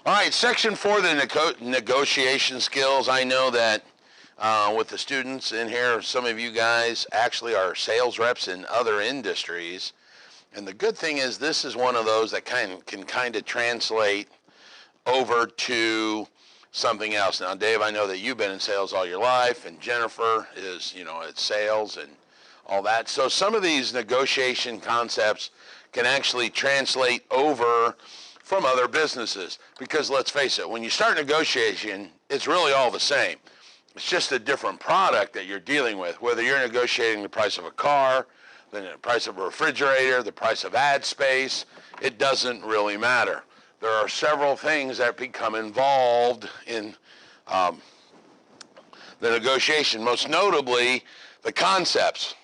All right, section 4, the negotiation skills. I know that with the students in here, some of you guys actually are sales reps in other industries. And the good thing is this is one of those that can kind of translate over to something else. Now, Dave, I know that you've been in sales all your life, and Jennifer is, it's sales and all that. So some of these negotiation concepts can actually translate over from other businesses, because let's face it, when you start negotiation, it's really all the same. It's just a different product that you're dealing with, whether you're negotiating the price of a car, the price of a refrigerator, the price of ad space. It doesn't really matter. There are several things that become involved in the negotiation, most notably the concepts.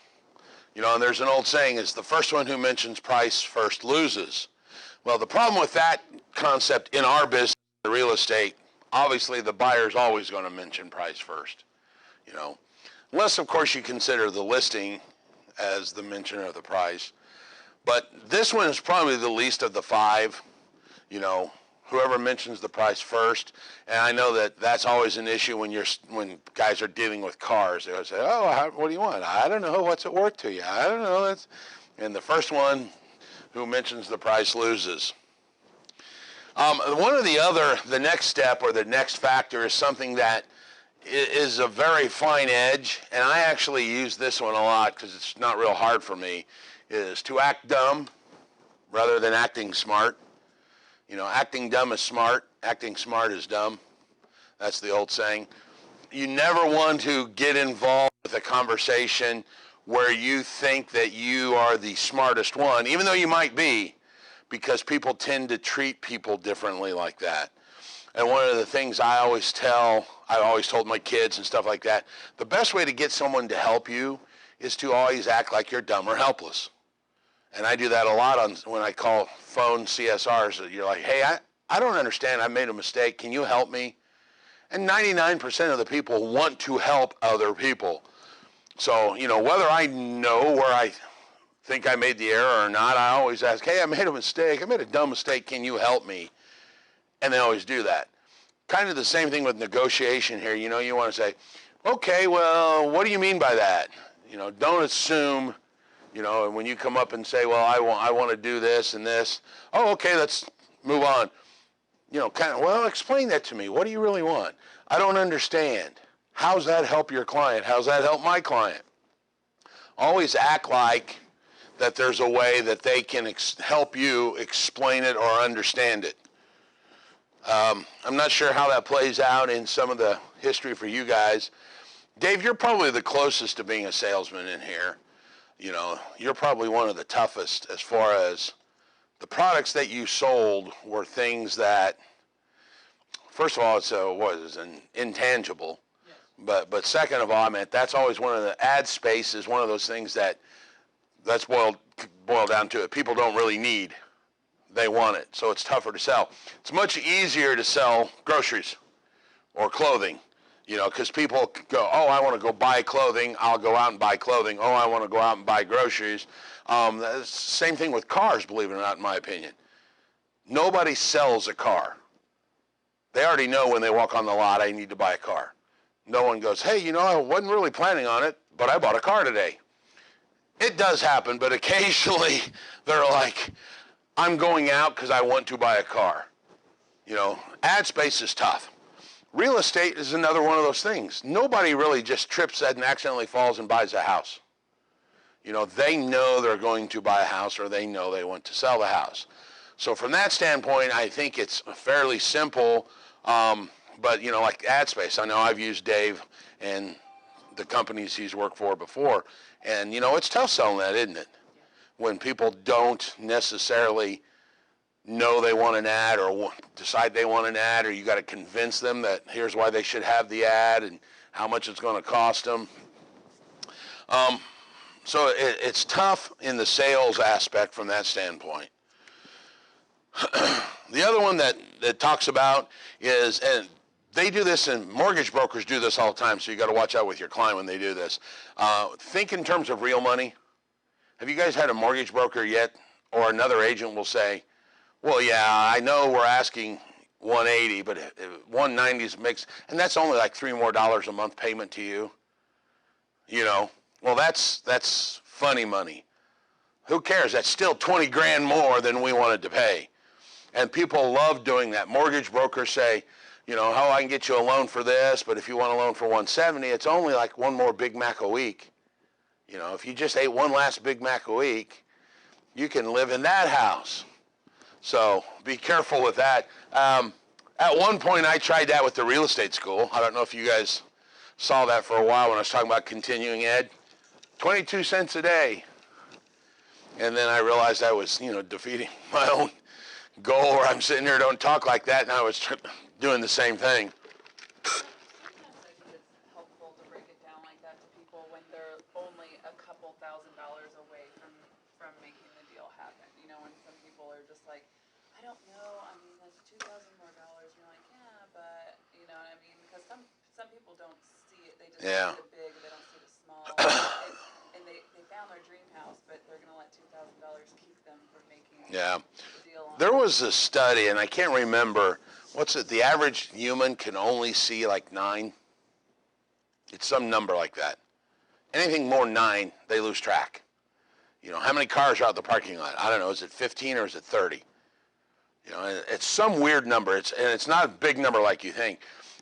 And there's an old saying, it's the first one who mentions price first loses. Well, the problem with that concept in our business, the real estate, obviously the buyer's always going to mention price first, unless of course you consider the listing as the mention of the price. But this one is probably the least of the five, whoever mentions the price first. And I know that that's always an issue when guys are dealing with cars. They always say, oh, what do you want? I don't know. What's it worth to you? I don't know. And the first one who mentions the price loses. The next step or the next factor is something that is a very fine edge, and I actually use this one a lot because it's not real hard for me, is to act dumb rather than acting smart. Acting dumb is smart, acting smart is dumb. That's the old saying. You never want to get involved with a conversation where you think that you are the smartest one, even though you might be, because people tend to treat people differently like that. And one of the things I always told my kids and stuff like that, the best way to get someone to help you is to always act like you're dumb or helpless. And I do that a lot when I call phone CSRs. You're like, hey, I don't understand. I made a mistake. Can you help me? And 99% of the people want to help other people. So, whether I know where I think I made the error or not, I always ask, hey, I made a mistake. I made a dumb mistake. Can you help me? And they always do that. Kind of the same thing with negotiation here. You want to say, okay, well, what do you mean by that? Don't assume, when you come up and say, well, I want to do this and this. Oh, okay, let's move on. Well, explain that to me. What do you really want? I don't understand. How's that help your client? How's that help my client? Always act like that there's a way that they can help you explain it or understand it. I'm not sure how that plays out in some of the history for you guys. Dave, you're probably the closest to being a salesman in here. You're probably one of the toughest as far as the products that you sold were things that, first of all, it was an intangible. Yes. But second of all, that's always one of the ad space is one of those things that's boiled down to it. People don't really need. They want it, so it's tougher to sell. It's much easier to sell groceries or clothing, because people go, oh, I want to go buy clothing. I'll go out and buy clothing. Oh, I want to go out and buy groceries. That's the same thing with cars, believe it or not, in my opinion. Nobody sells a car. They already know when they walk on the lot, I need to buy a car. No one goes, hey, I wasn't really planning on it, but I bought a car today. It does happen, but occasionally they're like, I'm going out because I want to buy a car. Ad space is tough. Real estate is another one of those things. Nobody really just trips and accidentally falls and buys a house. They know they're going to buy a house or they know they want to sell the house. So from that standpoint, I think it's fairly simple. But, like ad space, I know I've used Dave and the companies he's worked for before. And, it's tough selling that, isn't it? When people don't necessarily know they want an ad or decide they want an ad, or you got to convince them that here's why they should have the ad and how much it's going to cost them. So it's tough in the sales aspect from that standpoint. The other one that talks about is, and they do this, and mortgage brokers do this all the time, so you got to watch out with your client when they do this. Think in terms of real money. Have you guys had a mortgage broker yet, or another agent will say, well, yeah, I know we're asking 180, but 190 is mixed, and that's only like $3 more a month payment to you. You know, well, that's funny money. Who cares? That's still 20 grand more than we wanted to pay. And people love doing that. Mortgage brokers say, you know, I can get you a loan for this, but if you want a loan for 170, it's only like one more Big Mac a week. You know, if you just ate one last Big Mac a week, you can live in that house. So be careful with that. At one point, I tried that with the real estate school. I don't know if you guys saw that for a while when I was talking about continuing ed. 22 cents a day. And then I realized I was, you know, defeating my own goal where I'm sitting here, don't talk like that, and I was doing the same thing. Sometimes I think it's helpful to break it down like that to people when they're only a couple $1,000s away from making the deal happen. You know, when some people are just like, I don't know, I mean, that's $2,000 more. You're like, yeah, but, you know what I mean? Because some people don't see it. They just see the big, they don't see the small. And they found their dream house, but they're going to let $2,000 keep them from making the deal on There was a study, and I can't remember, what's it, the average human can only see like 9? It's some number like that. Anything more than 9, they lose track. You know, how many cars are out the parking lot? I don't know, is it 15 or is it 30? You know, it's some weird number. It's not a big number like you think.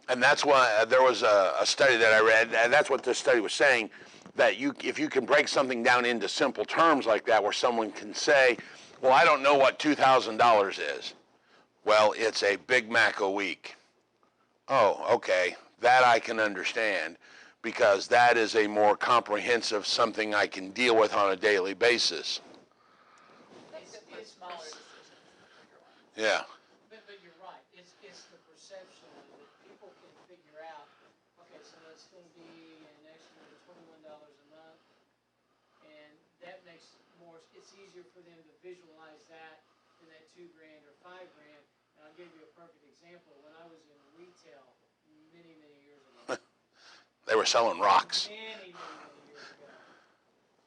And that's why there was a study that I read, and that's what this study was saying, that if you can break something down into simple terms like that, where someone can say, well, I don't know what $2,000 is. Well, it's a Big Mac a week. Oh, okay, that I can understand, because that is a more comprehensive something I can deal with on a daily basis. It's smaller decisions, bigger ones. Yeah. But you're right. It's the perception that people can figure out. Okay, so that's going to be an extra $21 a month, and that makes more. It's easier for them to visualize that than that $2 grand or $5 grand. And I'll give you a perfect example. When I was in retail many years ago, They were selling rocks. many years ago,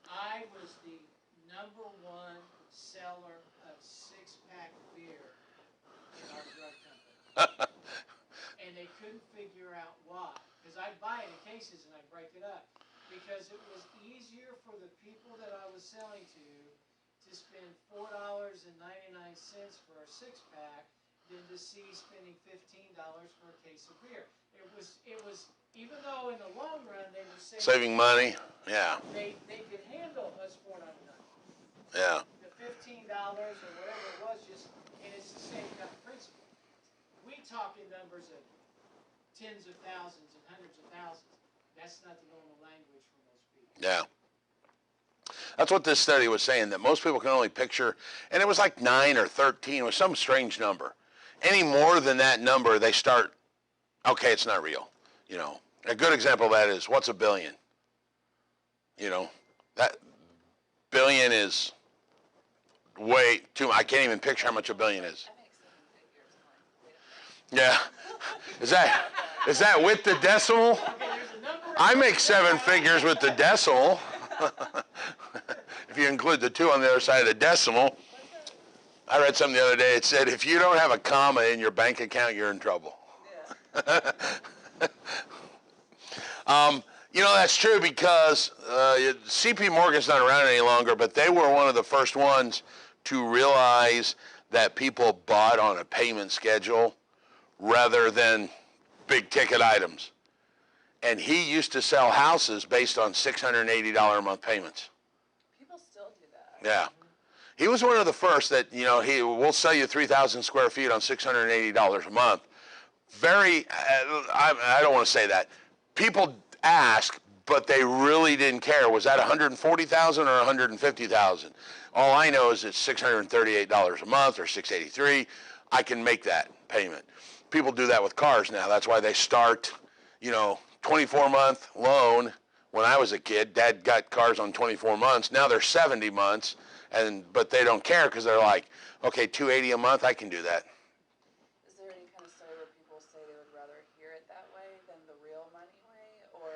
I was the #1 seller of 6-pack beer in our drug company. And they couldn't figure out why. Because I'd buy it in cases and I'd break it up. Because it was easier for the people that I was selling to spend $4.99 for a 6-pack than to see spending $15 for a case of beer. It was even though in the long run they were Saving money. Yeah. They could handle us $4.99. Yeah. The $15 or whatever it was, and it's the same kind of principle. We talk in numbers of tens of thousands and hundreds of thousands. That's not the normal language for most people. Yeah. That's what this study was saying, that most people can only picture, and it was like 9 or 13, it was some strange number. Any more than that number, they start, okay, it's not real. You know, a good example of that is, what's a billion? You know, that billion is way too, I can't even picture how much a billion is. Yeah. Is that with the decimal? I make 7 figures with the decimal. If you include the 2 on the other side of the decimal. I read something the other day. It said, if you don't have a comma in your bank account, you're in trouble. Yeah. You know, that's true, because C.P. Morgan's not around any longer, but they were one of the first ones to realize that people bought on a payment schedule rather than big ticket items. And he used to sell houses based on $680 a month payments. People still do that. Yeah. He was one of the first that, you know, we'll sell you 3,000 square feet on $680 a month. I don't want to say that. People ask, but they really didn't care. Was that $140,000 or $150,000? All I know is it's $638 a month or $683. I can make that payment. People do that with cars now. That's why they start, you know, 24-month loan. When I was a kid, Dad got cars on 24 months. Now they're 70 months, but they don't care, because they're like, okay, $280 a month, I can do that. Is there any kind of story where people say they would rather hear it that way than the real money way, or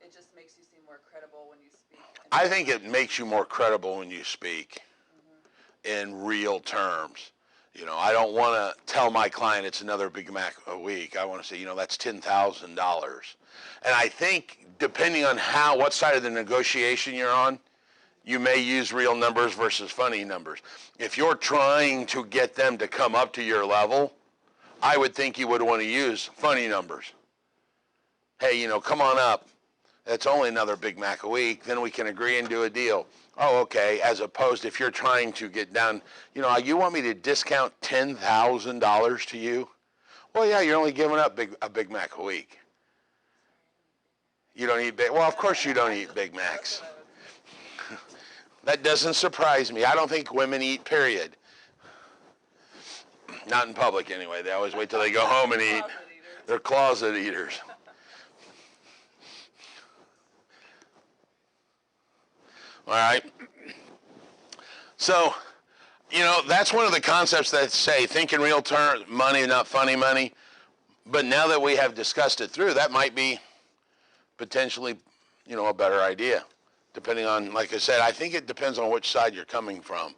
it just makes you seem more credible when you speak? I think it makes you more credible when you speak in real terms. You know, I don't want to tell my client it's another Big Mac a week. I want to say, you know, that's $10,000. And I think depending on what side of the negotiation you're on, you may use real numbers versus funny numbers. If you're trying to get them to come up to your level, I would think you would want to use funny numbers. Hey, you know, come on up. It's only another Big Mac a week. Then we can agree and do a deal. Oh, okay. As opposed if you're trying to get down, you know, you want me to discount $10,000 to you? Well, yeah, you're only giving up a Big Mac a week. You don't eat well, of course you don't eat Big Macs. That doesn't surprise me. I don't think women eat, period. Not in public anyway. They always wait till they go home and eat. They're closet eaters. All right. So, you know, that's one of the concepts that say think in real terms, money, not funny money. But now that we have discussed it through, that might be potentially, you know, a better idea. Depending on, like I said, I think it depends on which side you're coming from.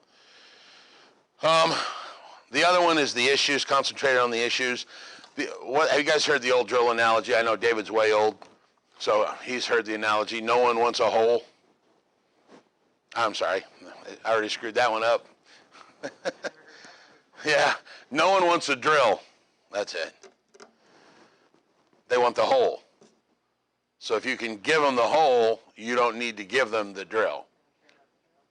The other one is the issues, concentrated on the issues. Have you guys heard the old drill analogy? I know David's way old, so he's heard the analogy. No one wants a hole. I'm sorry, I already screwed that one up. Yeah, no one wants a drill. That's it. They want the hole. So if you can give them the hole, you don't need to give them the drill.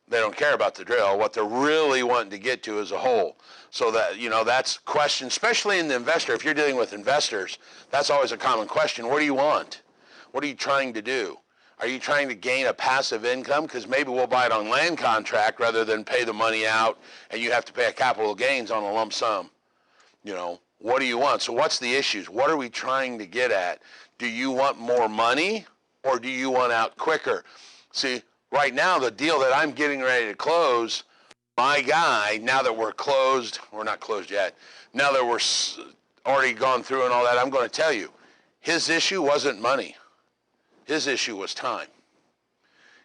They don't care about the drill. What they're really wanting to get to is a hole. So that, you know, that's question, especially in the investor. If you're dealing with investors, that's always a common question. What do you want? What are you trying to do? Are you trying to gain a passive income? Because maybe we'll buy it on land contract rather than pay the money out and you have to pay a capital gains on a lump sum. You know, what do you want? So what's the issues? What are we trying to get at? Do you want more money or do you want out quicker? See, right now, the deal that I'm getting ready to close, my guy, now that we're closed, we're not closed yet, now that we're already gone through and all that, I'm going to tell you, his issue wasn't money. His issue was time.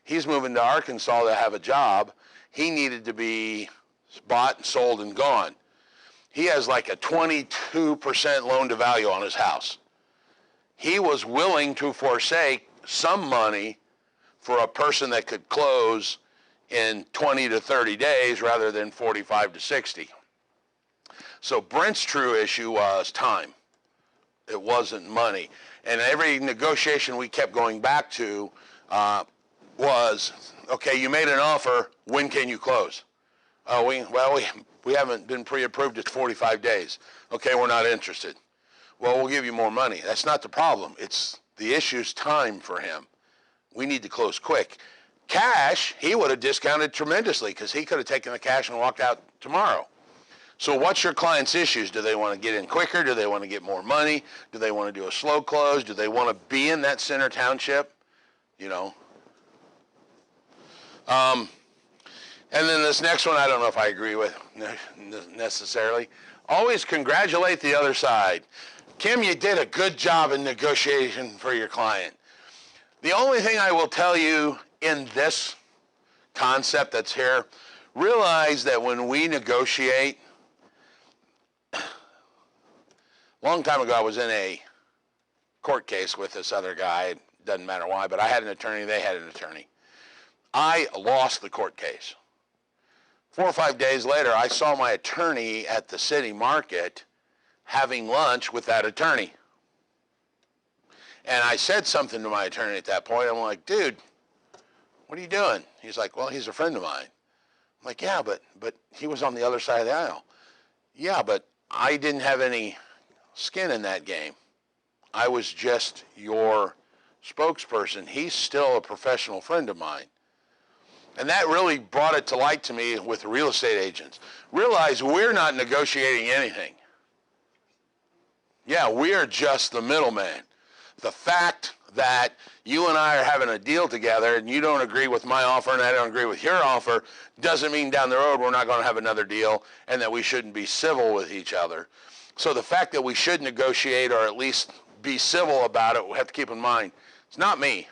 He's moving to Arkansas to have a job. He needed to be bought, sold, and gone. He has like a 22% loan to value on his house. He was willing to forsake some money for a person that could close in 20 to 30 days rather than 45 to 60. So Brent's true issue was time. It wasn't money. And every negotiation we kept going back to was, okay, you made an offer, when can you close? Oh, we haven't been pre-approved, it's 45 days. Okay, we're not interested. Well, we'll give you more money. That's not the problem. It's the issue's time for him. We need to close quick. Cash, he would have discounted tremendously because he could have taken the cash and walked out tomorrow. So what's your client's issues? Do they want to get in quicker? Do they want to get more money? Do they want to do a slow close? Do they want to be in that center township? You know. And then this next one, I don't know if I agree with necessarily. Always congratulate the other side. Kim, you did a good job in negotiation for your client. The only thing I will tell you in this concept that's here, realize that when we negotiate, a long time ago I was in a court case with this other guy. It doesn't matter why, but I had an attorney, they had an attorney. I lost the court case. 4 or 5 days later, I saw my attorney at the city market having lunch with that attorney. And I said something to my attorney at that point. I'm like, dude, what are you doing? He's like, well, he's a friend of mine. I'm like, yeah, but he was on the other side of the aisle. Yeah, but I didn't have any skin in that game. I was just your spokesperson. He's still a professional friend of mine. And that really brought it to light to me with the real estate agents. Realize we're not negotiating anything. Yeah, we are just the middleman. The fact that you and I are having a deal together and you don't agree with my offer and I don't agree with your offer doesn't mean down the road we're not going to have another deal and that we shouldn't be civil with each other. So the fact that we should negotiate or at least be civil about it, we have to keep in mind, it's not me.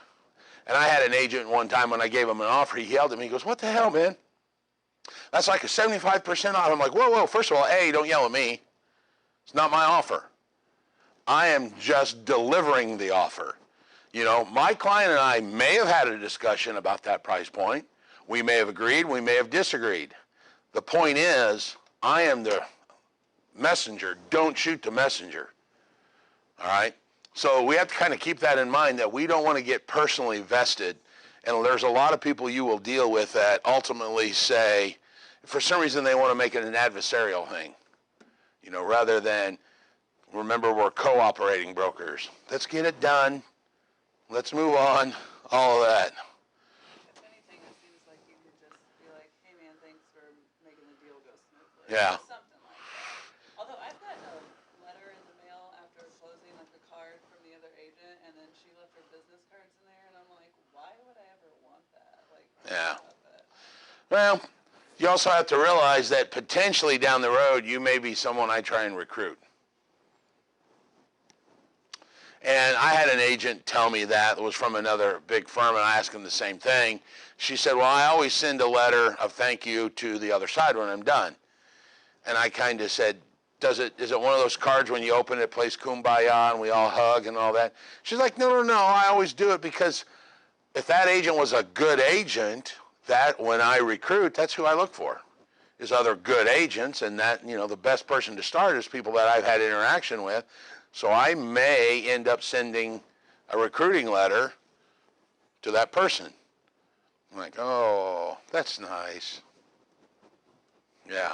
And I had an agent one time when I gave him an offer, he yelled at me, he goes, what the hell, man? That's like a 75% off. I'm like, whoa, whoa, first of all, A, don't yell at me. It's not my offer. I am just delivering the offer. You know, my client and I may have had a discussion about that price point. We may have agreed, we may have disagreed. The point is, I am the messenger. Don't shoot the messenger. All right? So we have to kind of keep that in mind, that we don't want to get personally vested. And there's a lot of people you will deal with that ultimately say, for some reason, they want to make it an adversarial thing. You know, rather than, remember, we're cooperating brokers. Let's get it done. Let's move on. All of that. If anything, it seems like you could just be like, hey man, thanks for making the deal go smoothly. Yeah. Something like that. Although I've gotten a letter in the mail after closing, like a card from the other agent, and then she left her business cards in there, and I'm like, why would I ever want that? Like, Yeah. stop it. Well, you also have to realize that potentially down the road, you may be someone I try and recruit. And I had an agent tell me that. It was from another big firm, and I asked him the same thing. She said, well, I always send a letter of thank you to the other side when I'm done. And I kind of said, is it one of those cards when you open it, it plays Kumbaya, and we all hug and all that? She's like, no, I always do it because if that agent was a good agent, that when I recruit, that's who I look for, is other good agents. And that, you know, the best person to start is people that I've had interaction with. So I may end up sending a recruiting letter to that person. I'm like, oh, that's nice. Yeah.